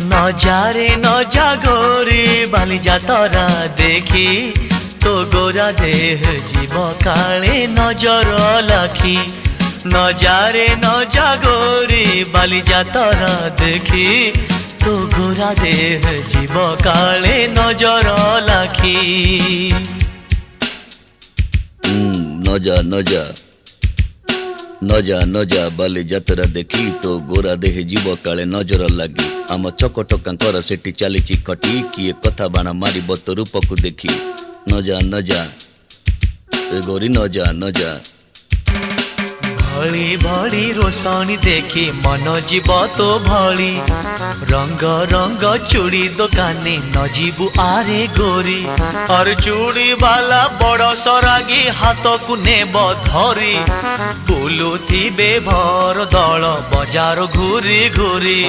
নজারে নজা গোরি বালি যাতরা দেখি তো গোরা দেহ জীব কালে নজর লাখি নজারে নজা গোরি বালি যাতরা দেখি তো গোরা দেহ জীব কালে নজর লাখি নজা নজা নজা নজা বালি যাত্ରା দেখি তো গোরা দেহে জীବ କାଳେ ନଜର ଲାଗି ଆମ ଚକଟକାଙ୍କର ସେଠି ଚାଲିଛି ଖଟି କିଏ କଥା ବାଣ ମାରିବ ତୋ ରୂପକୁ ଦେଖି ନଜା ନଜା ଏ ଗୋରି ନଜା ନଜା भली भली रोशनी देखी मन जीव तो भली रंग रंग चूड़ी दुकानी न जीवु आरे गोरी और चूड़ी वाला बड़ सरागी हाथ को नेब धरी बुलुथिबे भर दल बजार घूरी घूरी